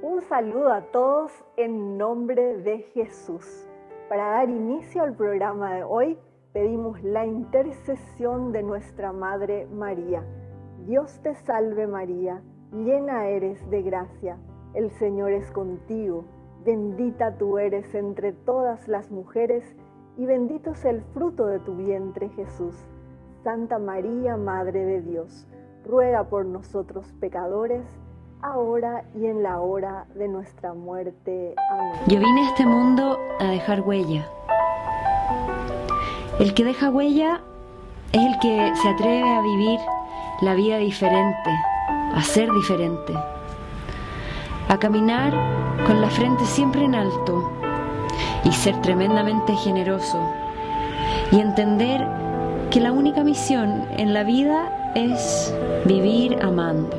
Un saludo a todos en nombre de Jesús. Para dar inicio al programa de hoy, pedimos la intercesión de nuestra Madre María. Dios te salve María, llena eres de gracia, el Señor es contigo, bendita tú eres entre todas las mujeres y bendito es el fruto de tu vientre Jesús. Santa María, Madre de Dios, ruega por nosotros pecadores, ahora y en la hora de nuestra muerte. Amén. Yo vine a este mundo a dejar huella. El que deja huella es el que se atreve a vivir la vida diferente, a ser diferente, a caminar con la frente siempre en alto y ser tremendamente generoso y entender que la única misión en la vida es vivir amando.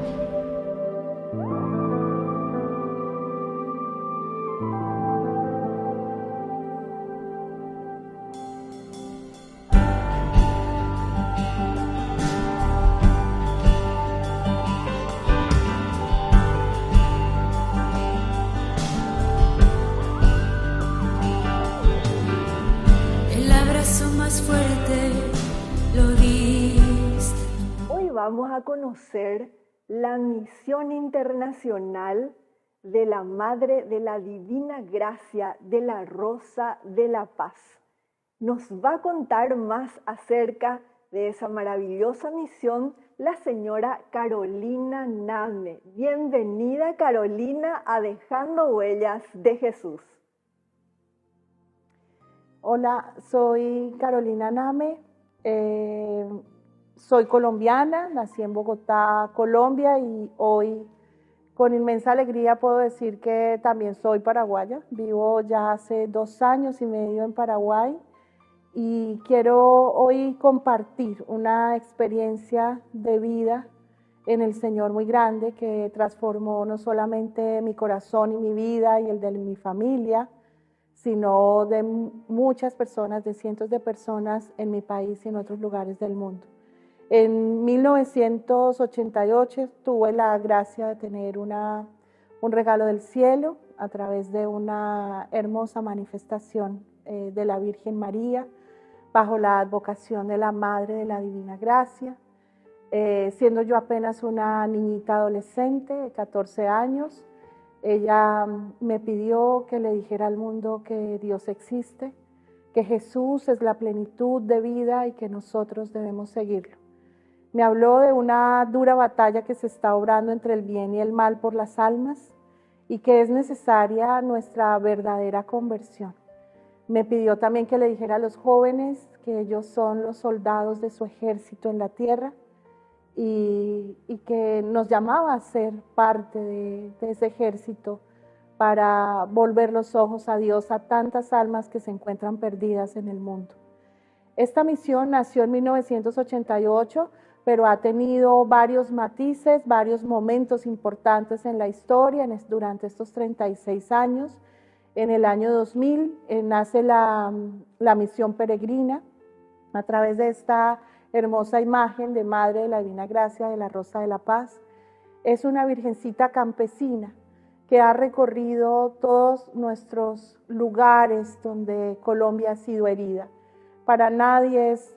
Vamos a conocer la misión internacional de la Madre de la Divina Gracia de la Rosa de la Paz. Nos va a contar más acerca de esa maravillosa misión la señora Carolina Name. Bienvenida, Carolina, a Dejando Huellas de Jesús. Hola, soy Carolina Name. Soy colombiana, nací en Bogotá, Colombia, y hoy con inmensa alegría puedo decir que también soy paraguaya. Vivo ya hace 2 años y medio en Paraguay y quiero hoy compartir una experiencia de vida en el Señor muy grande que transformó no solamente mi corazón y mi vida y el de mi familia, sino de muchas personas, de cientos de personas en mi país y en otros lugares del mundo. En 1988 tuve la gracia de tener un regalo del cielo a través de una hermosa manifestación de la Virgen María bajo la advocación de la Madre de la Divina Gracia. Siendo yo apenas una niñita adolescente de 14 años, ella me pidió que le dijera al mundo que Dios existe, que Jesús es la plenitud de vida y que nosotros debemos seguirlo. Me habló de una dura batalla que se está obrando entre el bien y el mal por las almas y que es necesaria nuestra verdadera conversión. Me pidió también que le dijera a los jóvenes que ellos son los soldados de su ejército en la tierra y que nos llamaba a ser parte de ese ejército para volver los ojos a Dios a tantas almas que se encuentran perdidas en el mundo. Esta misión nació en 1988, pero ha tenido varios matices, varios momentos importantes en la historia durante estos 36 años. En el año 2000 nace la misión peregrina a través de esta hermosa imagen de Madre de la Divina Gracia de la Rosa de la Paz. Es una virgencita campesina que ha recorrido todos nuestros lugares donde Colombia ha sido herida. Para nadie es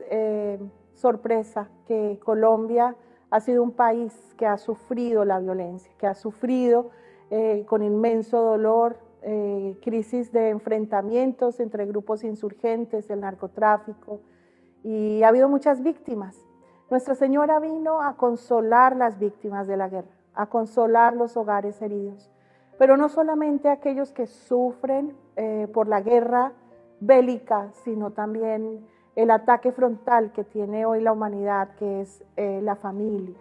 sorpresa que Colombia ha sido un país que ha sufrido la violencia, que ha sufrido con inmenso dolor crisis de enfrentamientos entre grupos insurgentes, el narcotráfico, y ha habido muchas víctimas. Nuestra Señora vino a consolar las víctimas de la guerra, a consolar los hogares heridos, pero no solamente aquellos que sufren por la guerra bélica, sino también el ataque frontal que tiene hoy la humanidad, que es la familia.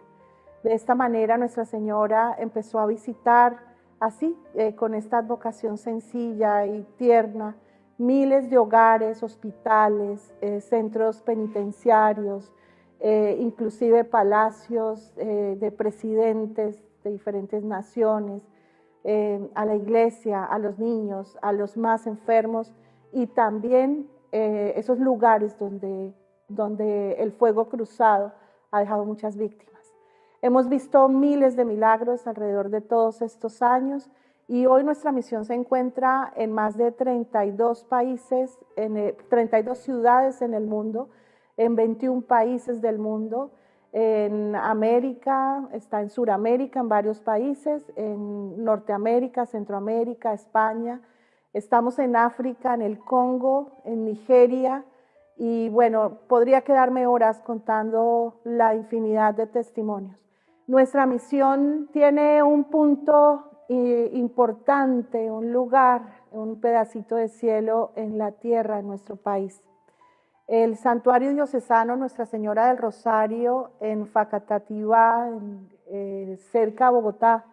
De esta manera Nuestra Señora empezó a visitar así, con esta advocación sencilla y tierna, miles de hogares, hospitales, centros penitenciarios, inclusive palacios de presidentes de diferentes naciones, a la iglesia, a los niños, a los más enfermos y también esos lugares donde el fuego cruzado ha dejado muchas víctimas. Hemos visto miles de milagros alrededor de todos estos años y hoy nuestra misión se encuentra en más de 32 países, 32 ciudades en el mundo, en 21 países del mundo. En América, está en Suramérica, en varios países, en Norteamérica, Centroamérica, España. Estamos en África, en el Congo, en Nigeria, y bueno, podría quedarme horas contando la infinidad de testimonios. Nuestra misión tiene un punto importante, un lugar, un pedacito de cielo en la tierra, en nuestro país. El Santuario Diocesano Nuestra Señora del Rosario en Facatativá, cerca a Bogotá,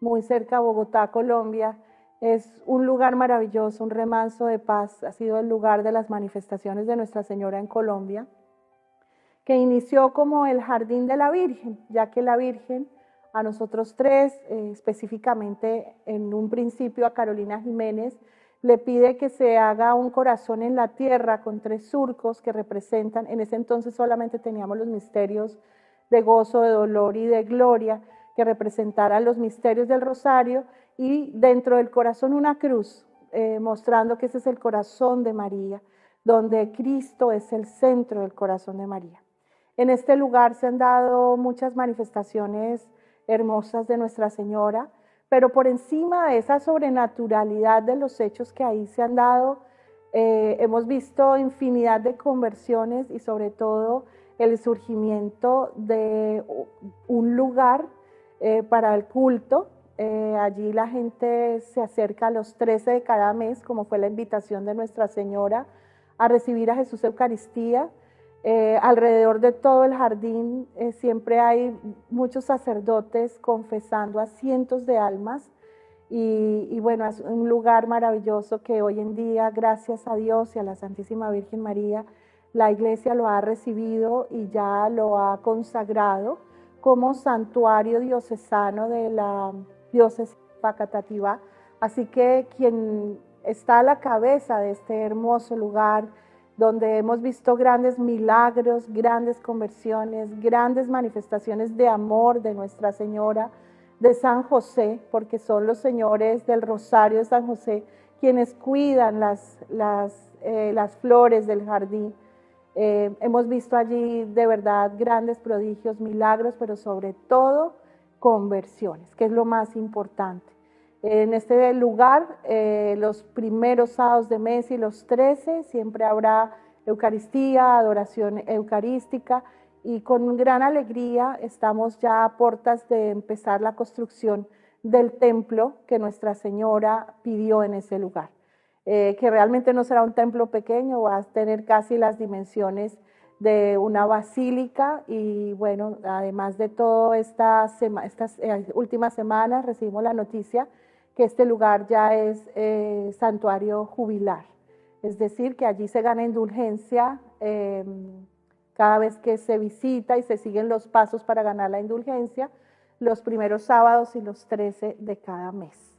muy cerca a Bogotá, Colombia, es un lugar maravilloso, un remanso de paz. Ha sido el lugar de las manifestaciones de Nuestra Señora en Colombia, que inició como el Jardín de la Virgen, ya que la Virgen a nosotros tres, específicamente en un principio a Carolina Jiménez, le pide que se haga un corazón en la tierra con 3 surcos que representan, en ese entonces solamente teníamos los misterios de gozo, de dolor y de gloria, que representaran los misterios del rosario, y dentro del corazón una cruz, mostrando que ese es el corazón de María, donde Cristo es el centro del corazón de María. En este lugar se han dado muchas manifestaciones hermosas de Nuestra Señora, pero por encima de esa sobrenaturalidad de los hechos que ahí se han dado, hemos visto infinidad de conversiones y sobre todo el surgimiento de un lugar para el culto. Allí la gente se acerca a los 13 de cada mes, como fue la invitación de Nuestra Señora, a recibir a Jesús Eucaristía. Alrededor de todo el jardín siempre hay muchos sacerdotes confesando a cientos de almas y bueno, es un lugar maravilloso que hoy en día, gracias a Dios y a la Santísima Virgen María, la Iglesia lo ha recibido y ya lo ha consagrado como santuario diocesano de la diócesis Facatativá. Así que quien está a la cabeza de este hermoso lugar, donde hemos visto grandes milagros, grandes conversiones, grandes manifestaciones de amor de Nuestra Señora, de San José, porque son los señores del Rosario de San José quienes cuidan las flores del jardín. Hemos visto allí de verdad grandes prodigios, milagros, pero sobre todo conversiones, que es lo más importante. En este lugar, los primeros sábados de mes y los 13, siempre habrá Eucaristía, adoración eucarística, y con gran alegría estamos ya a puertas de empezar la construcción del templo que Nuestra Señora pidió en ese lugar, que realmente no será un templo pequeño, va a tener casi las dimensiones de una basílica. Y bueno, además de todo, estas últimas semanas recibimos la noticia que este lugar ya es santuario jubilar, es decir, que allí se gana indulgencia cada vez que se visita y se siguen los pasos para ganar la indulgencia, los primeros sábados y los 13 de cada mes.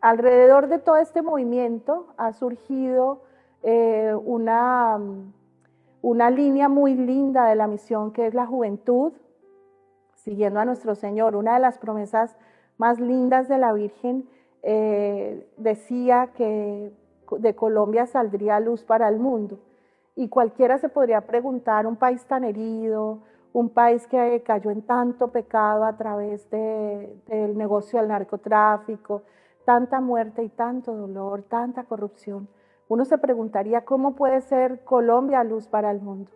Alrededor de todo este movimiento ha surgido una línea muy linda de la misión, que es la juventud, siguiendo a nuestro Señor. Una de las promesas más lindas de la Virgen decía que de Colombia saldría luz para el mundo. Y cualquiera se podría preguntar, un país tan herido, un país que cayó en tanto pecado a través del negocio del narcotráfico, tanta muerte y tanto dolor, tanta corrupción. Uno se preguntaría, ¿cómo puede ser Colombia luz para el mundo?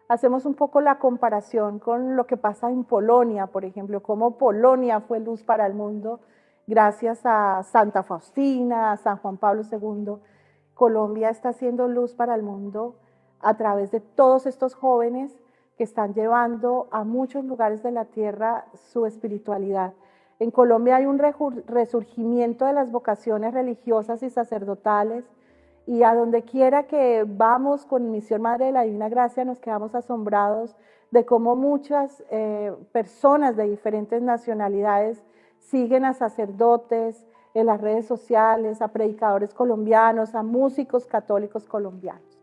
Hacemos un poco la comparación con lo que pasa en Polonia, por ejemplo, cómo Polonia fue luz para el mundo gracias a Santa Faustina, a San Juan Pablo II. Colombia está haciendo luz para el mundo a través de todos estos jóvenes que están llevando a muchos lugares de la tierra su espiritualidad. En Colombia hay un resurgimiento de las vocaciones religiosas y sacerdotales, y a donde quiera que vamos con Misión Madre de la Divina Gracia nos quedamos asombrados de cómo muchas personas de diferentes nacionalidades siguen a sacerdotes en las redes sociales, a predicadores colombianos, a músicos católicos colombianos.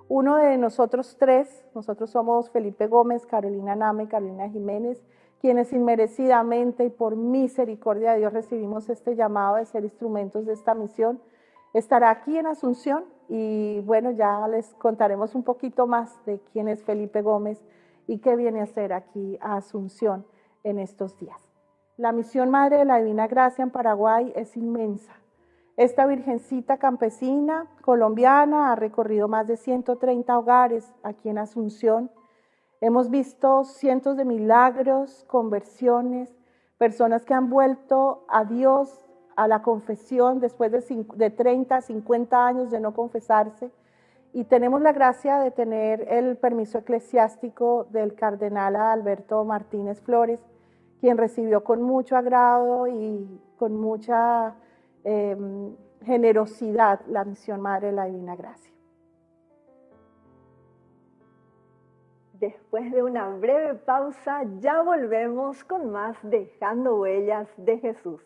Uno de nosotros tres, nosotros somos Felipe Gómez, Carolina Name, Carolina Jiménez, quienes inmerecidamente y por misericordia de Dios recibimos este llamado de ser instrumentos de esta misión, estará aquí en Asunción y bueno, ya les contaremos un poquito más de quién es Felipe Gómez y qué viene a hacer aquí a Asunción en estos días. La misión Madre de la Divina Gracia en Paraguay es inmensa. Esta virgencita campesina colombiana ha recorrido más de 130 hogares aquí en Asunción. Hemos visto cientos de milagros, conversiones, personas que han vuelto a Dios, a la confesión después de 30, 50 años de no confesarse. Y tenemos la gracia de tener el permiso eclesiástico del cardenal Alberto Martínez Flores, quien recibió con mucho agrado y con mucha generosidad la misión Madre de la Divina Gracia. Después de una breve pausa, ya volvemos con más Dejando Huellas de Jesús.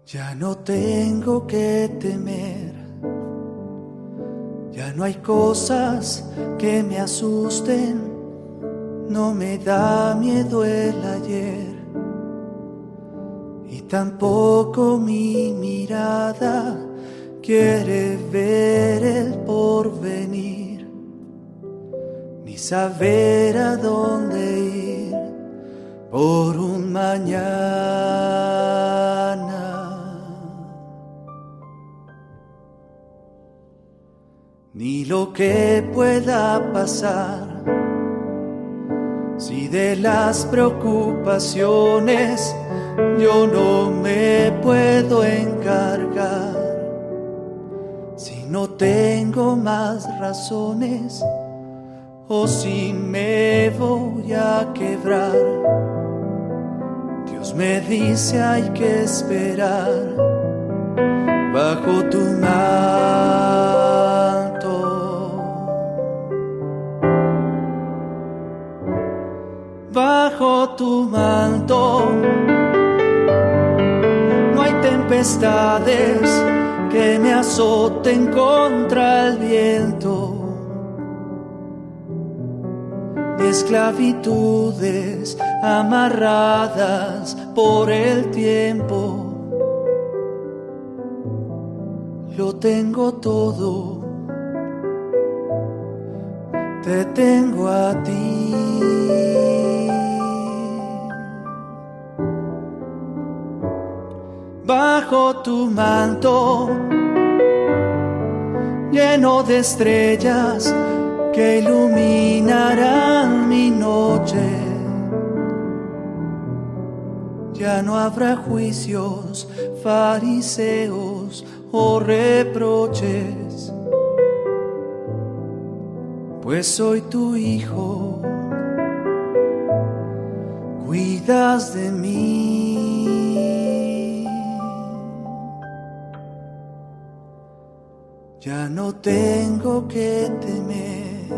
Ya no tengo que temer, ya no hay cosas que me asusten, no me da miedo el ayer y tampoco mi mirada quiere ver el porvenir, ni saber a dónde ir por un mañana. Ni lo que pueda pasar, si de las preocupaciones yo no me puedo encargar, si no tengo más razones o si me voy a quebrar. Dios me dice hay que esperar bajo tu manto. Bajo tu manto no hay tempestades que me azoten contra el viento, ni esclavitudes amarradas por el tiempo. Lo tengo todo, te tengo a ti. Bajo tu manto, lleno de estrellas que iluminarán mi noche, ya no habrá juicios, fariseos o reproches, pues soy tu hijo cuidas de mí. Ya no tengo que temer,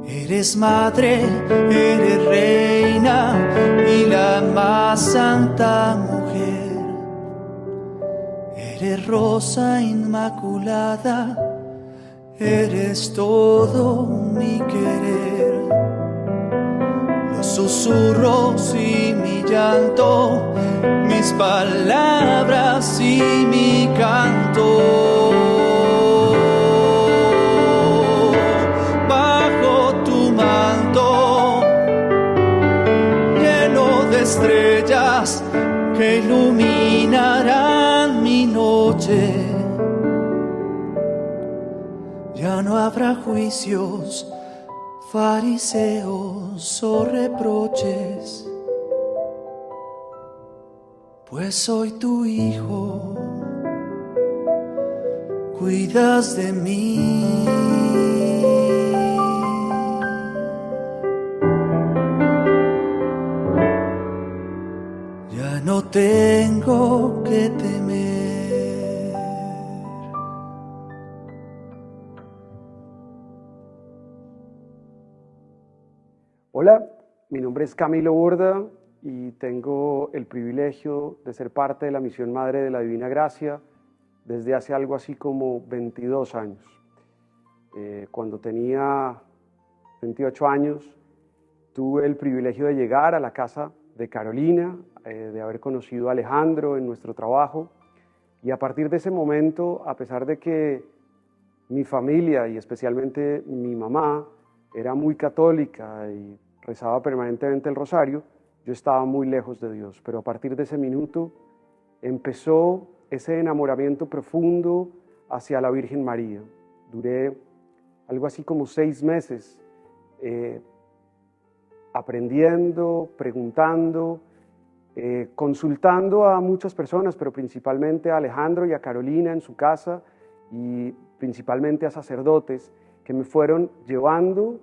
eres madre, eres reina y la más santa mujer. Eres rosa inmaculada, eres todo mi querer. Los susurros y mi llanto, mis palabras y mi canto. Estrellas que iluminarán mi noche. Ya no habrá juicios, fariseos o reproches, pues soy tu hijo, cuidas de mí. No tengo que temer. Hola, mi nombre es Camilo Borda y tengo el privilegio de ser parte de la Misión Madre de la Divina Gracia desde hace algo así como 22 años. Cuando tenía 28 años, tuve el privilegio de llegar a la casa de Carolina, de haber conocido a Alejandro en nuestro trabajo, y a partir de ese momento, a pesar de que mi familia y especialmente mi mamá era muy católica y rezaba permanentemente el rosario, yo estaba muy lejos de Dios, pero a partir de ese minuto empezó ese enamoramiento profundo hacia la Virgen María. Duré algo así como 6 meses aprendiendo, preguntando, consultando a muchas personas, pero principalmente a Alejandro y a Carolina en su casa y principalmente a sacerdotes que me fueron llevando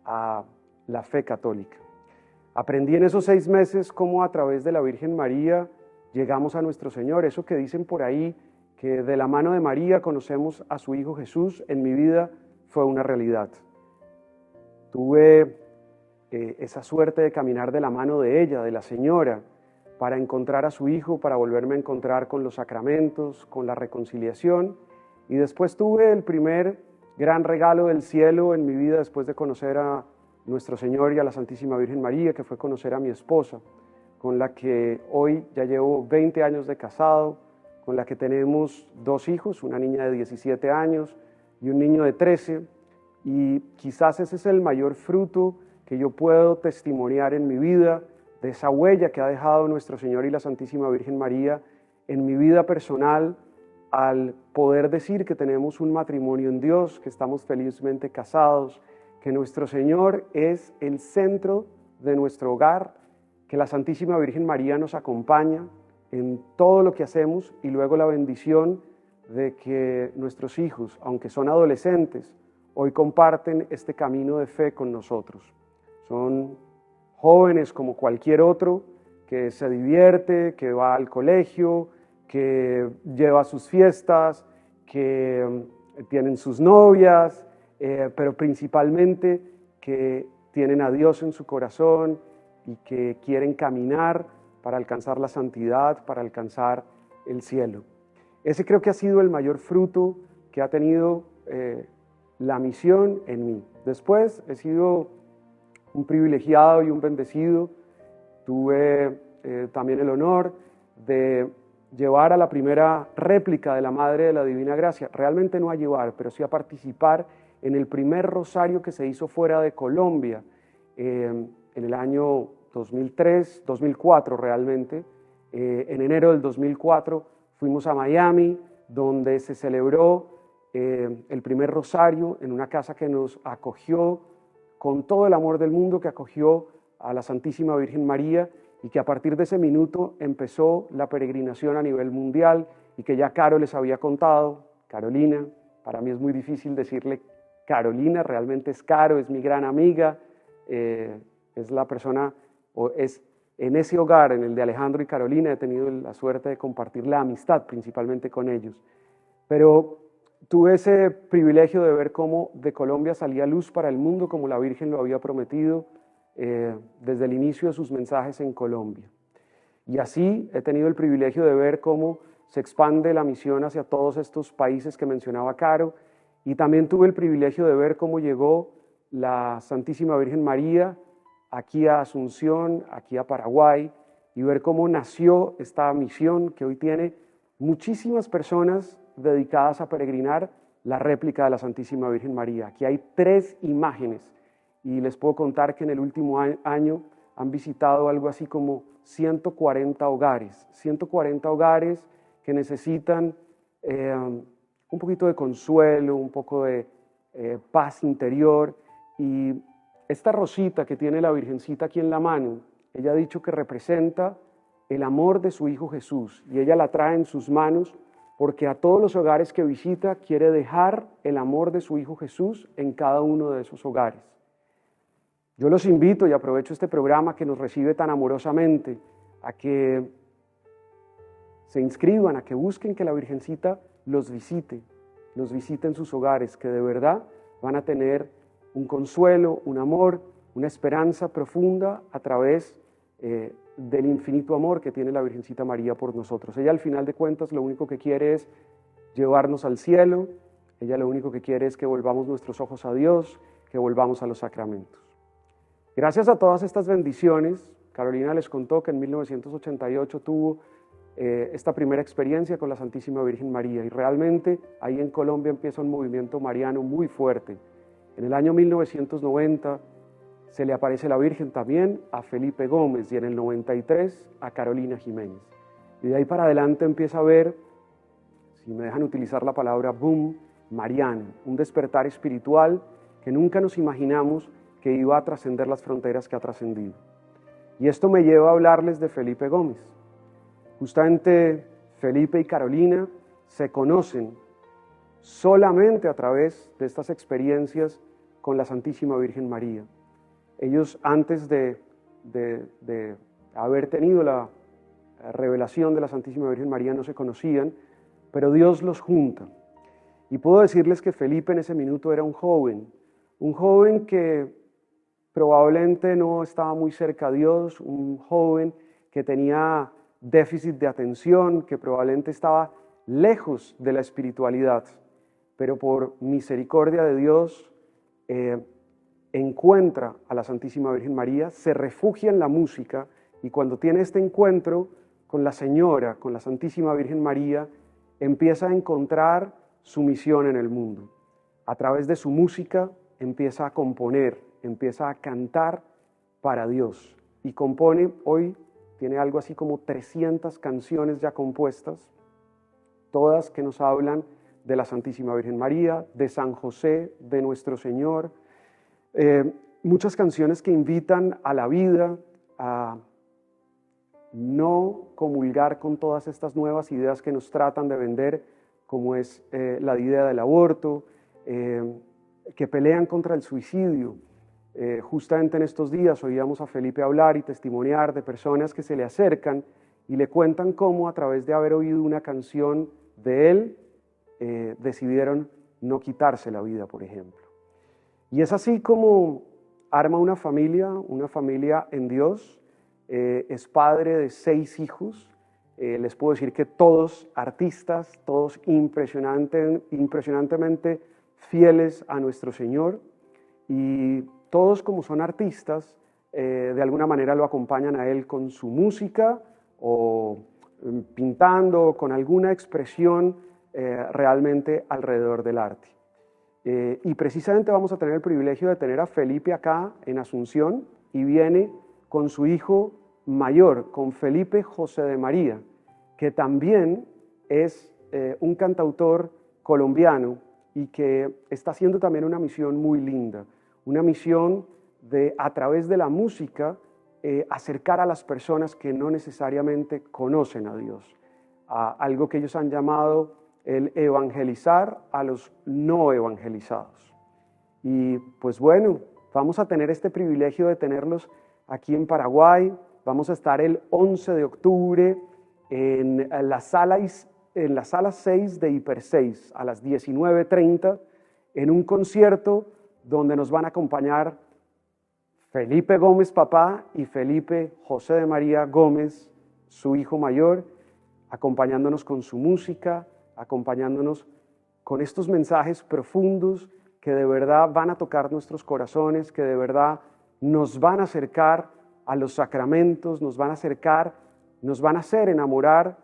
a la fe católica. Aprendí en esos 6 meses cómo a través de la Virgen María llegamos a nuestro Señor. Eso que dicen por ahí, que de la mano de María conocemos a su Hijo Jesús, en mi vida fue una realidad. Tuve esa suerte de caminar de la mano de ella, de la Señora, para encontrar a su Hijo, para volverme a encontrar con los sacramentos, con la reconciliación. Y después tuve el primer gran regalo del cielo en mi vida después de conocer a nuestro Señor y a la Santísima Virgen María, que fue conocer a mi esposa, con la que hoy ya llevo 20 años de casado, con la que tenemos 2 hijos, una niña de 17 años y un niño de 13, y quizás ese es el mayor fruto que yo puedo testimoniar en mi vida, de esa huella que ha dejado nuestro Señor y la Santísima Virgen María en mi vida personal, al poder decir que tenemos un matrimonio en Dios, que estamos felizmente casados, que nuestro Señor es el centro de nuestro hogar, que la Santísima Virgen María nos acompaña en todo lo que hacemos, y luego la bendición de que nuestros hijos, aunque son adolescentes, hoy comparten este camino de fe con nosotros. Son jóvenes como cualquier otro, que se divierte, que va al colegio, que lleva sus fiestas, que tienen sus novias, pero principalmente que tienen a Dios en su corazón y que quieren caminar para alcanzar la santidad, para alcanzar el cielo. Ese creo que ha sido el mayor fruto que ha tenido la misión en mí. Después he sido un privilegiado y un bendecido. Tuve también el honor de llevar a la primera réplica de la Madre de la Divina Gracia, realmente no a llevar, pero sí a participar en el primer rosario que se hizo fuera de Colombia, en el año 2004 realmente. En enero del 2004 fuimos a Miami, donde se celebró el primer rosario en una casa que nos acogió con todo el amor del mundo, que acogió a la Santísima Virgen María, y que a partir de ese minuto empezó la peregrinación a nivel mundial, y que ya Caro les había contado. Carolina, para mí es muy difícil decirle Carolina, realmente es Caro, es mi gran amiga, es la persona o es en ese hogar, en el de Alejandro y Carolina, he tenido la suerte de compartir la amistad principalmente con ellos. Pero tuve ese privilegio de ver cómo de Colombia salía luz para el mundo, como la Virgen lo había prometido desde el inicio de sus mensajes en Colombia. Y así he tenido el privilegio de ver cómo se expande la misión hacia todos estos países que mencionaba Caro, y también tuve el privilegio de ver cómo llegó la Santísima Virgen María aquí a Asunción, aquí a Paraguay, y ver cómo nació esta misión que hoy tiene muchísimas personas dedicadas a peregrinar la réplica de la Santísima Virgen María. Aquí hay 3 imágenes y les puedo contar que en el último año han visitado algo así como 140 hogares, 140 hogares que necesitan un poquito de consuelo, un poco de paz interior. Y esta rosita que tiene la Virgencita aquí en la mano, ella ha dicho que representa el amor de su Hijo Jesús, y ella la trae en sus manos porque a todos los hogares que visita quiere dejar el amor de su Hijo Jesús en cada uno de esos hogares. Yo los invito, y aprovecho este programa que nos recibe tan amorosamente, a que se inscriban, a que busquen que la Virgencita los visite en sus hogares, que de verdad van a tener un consuelo, un amor, una esperanza profunda a través del infinito amor que tiene la Virgencita María por nosotros. Ella, al final de cuentas, lo único que quiere es llevarnos al cielo. Ella lo único que quiere es que volvamos nuestros ojos a Dios, que volvamos a los sacramentos. Gracias a todas estas bendiciones, Carolina les contó que en 1988 tuvo esta primera experiencia con la Santísima Virgen María, y realmente ahí en Colombia empieza un movimiento mariano muy fuerte. En el año 1990 se le aparece la Virgen también a Felipe Gómez, y en el 93 a Carolina Jiménez. Y de ahí para adelante empieza a haber, si me dejan utilizar la palabra boom, mariano, un despertar espiritual que nunca nos imaginamos que iba a trascender las fronteras que ha trascendido. Y esto me lleva a hablarles de Felipe Gómez. Justamente Felipe y Carolina se conocen solamente a través de estas experiencias con la Santísima Virgen María. Ellos, antes de haber tenido la revelación de la Santísima Virgen María, no se conocían, pero Dios los junta. Y puedo decirles que Felipe en ese minuto era un joven que probablemente no estaba muy cerca a Dios, un joven que tenía déficit de atención, que probablemente estaba lejos de la espiritualidad, pero por misericordia de Dios encuentra a la Santísima Virgen María, se refugia en la música, y cuando tiene este encuentro con la Señora, con la Santísima Virgen María, empieza a encontrar su misión en el mundo. A través de su música empieza a componer, empieza a cantar para Dios, y compone, hoy tiene algo así como 300 canciones ya compuestas, todas que nos hablan de la Santísima Virgen María, de San José, de nuestro Señor, muchas canciones que invitan a la vida, a no comulgar con todas estas nuevas ideas que nos tratan de vender, como es la idea del aborto, que pelean contra el suicidio. Justamente en estos días oíamos a Felipe hablar y testimoniar de personas que se le acercan y le cuentan cómo, a través de haber oído una canción de él, decidieron no quitarse la vida, por ejemplo. Y es así como arma una familia en Dios. Es padre de 6 hijos. Les puedo decir que todos artistas, todos impresionantemente fieles a nuestro Señor, y todos, como son artistas, de alguna manera lo acompañan a él con su música o pintando, con alguna expresión realmente alrededor del arte. Y precisamente vamos a tener el privilegio de tener a Felipe acá en Asunción, y viene con su hijo mayor, con Felipe José de María, que también es un cantautor colombiano y que está haciendo también una misión muy linda, una misión de, a través de la música, acercar a las personas que no necesariamente conocen a Dios, a algo que ellos han llamado el evangelizar a los no evangelizados. Y pues bueno, vamos a tener este privilegio de tenerlos aquí en Paraguay. Vamos a estar el 11 de octubre en la sala 6 de Hiper 6 a las 19:30 en un concierto donde nos van a acompañar Felipe Gómez, papá, y Felipe José de María Gómez, su hijo mayor, acompañándonos con su música, acompañándonos con estos mensajes profundos que de verdad van a tocar nuestros corazones, que de verdad nos van a acercar a los sacramentos, nos van a acercar, nos van a hacer enamorar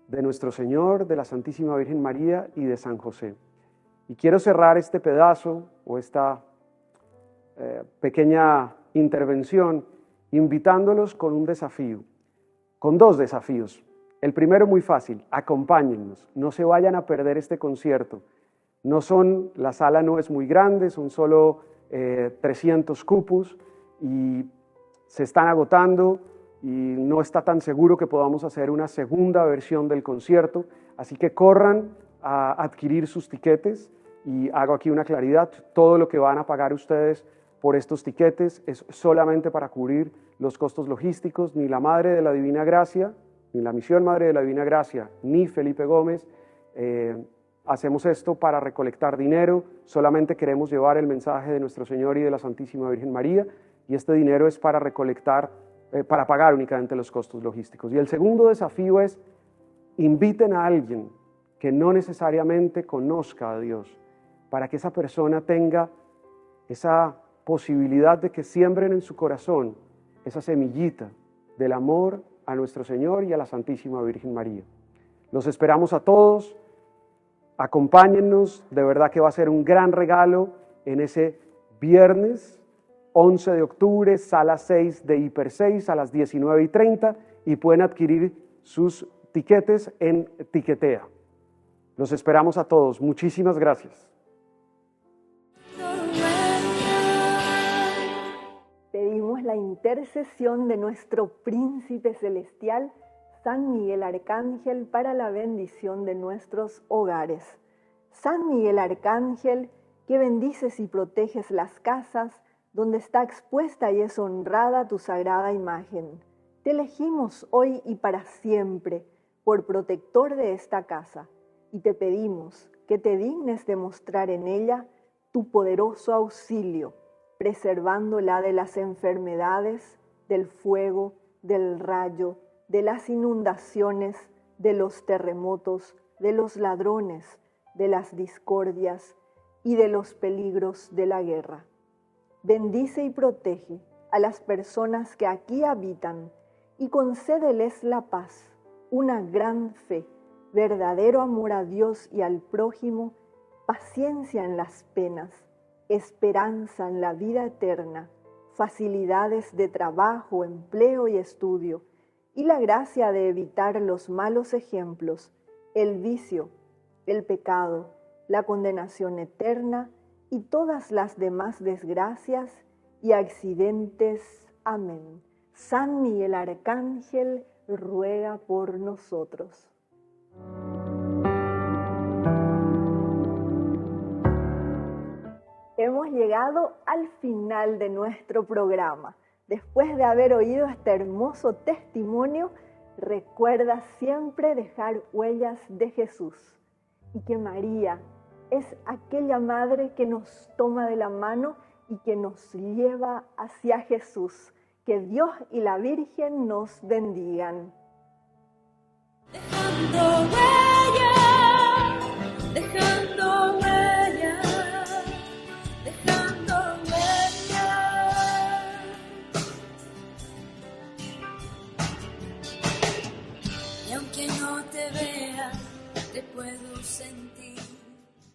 de nuestro Señor, de la Santísima Virgen María y de San José. Y quiero cerrar este pedazo o esta pequeña intervención invitándolos con un desafío, con dos desafíos. El primero muy fácil: acompáñennos, no se vayan a perder este concierto. La sala no es muy grande, son solo 300 cupos y se están agotando y no está tan seguro que podamos hacer una segunda versión del concierto, así que corran a adquirir sus tiquetes. Y hago aquí una claridad: todo lo que van a pagar ustedes por estos tiquetes es solamente para cubrir los costos logísticos. Ni la Madre de la Divina Gracia, ni la Misión Madre de la Divina Gracia, ni Felipe Gómez hacemos esto para recolectar dinero. Solamente queremos llevar el mensaje de nuestro Señor y de la Santísima Virgen María, y este dinero es para recolectar, para pagar únicamente los costos logísticos. Y el segundo desafío es: inviten a alguien que no necesariamente conozca a Dios, para que esa persona tenga esa posibilidad de que siembren en su corazón esa semillita del amor a nuestro Señor y a la Santísima Virgen María. Los esperamos a todos, acompáñennos, de verdad que va a ser un gran regalo en ese viernes 11 de octubre, sala 6 de Hiper 6 a las 19:30, y pueden adquirir sus tiquetes en Tiquetea. Los esperamos a todos. Muchísimas gracias. Pedimos la intercesión de nuestro Príncipe Celestial, San Miguel Arcángel, para la bendición de nuestros hogares. San Miguel Arcángel, que bendices y proteges las casas donde está expuesta y es honrada tu sagrada imagen. Te elegimos hoy y para siempre por protector de esta casa, y te pedimos que te dignes de mostrar en ella tu poderoso auxilio, preservándola de las enfermedades, del fuego, del rayo, de las inundaciones, de los terremotos, de los ladrones, de las discordias y de los peligros de la guerra. Bendice y protege a las personas que aquí habitan y concédeles la paz, una gran fe, verdadero amor a Dios y al prójimo, paciencia en las penas, esperanza en la vida eterna, facilidades de trabajo, empleo y estudio, y la gracia de evitar los malos ejemplos, el vicio, el pecado, la condenación eterna y todas las demás desgracias y accidentes. Amén. San Miguel Arcángel, ruega por nosotros. Hemos llegado al final de nuestro programa. Después de haber oído este hermoso testimonio, recuerda siempre dejar huellas de Jesús, y que María es aquella madre que nos toma de la mano y que nos lleva hacia Jesús. Que Dios y la Virgen nos bendigan. Dejando huella, dejando huella, dejando huella. Y aunque no te vea, te puedo sentir.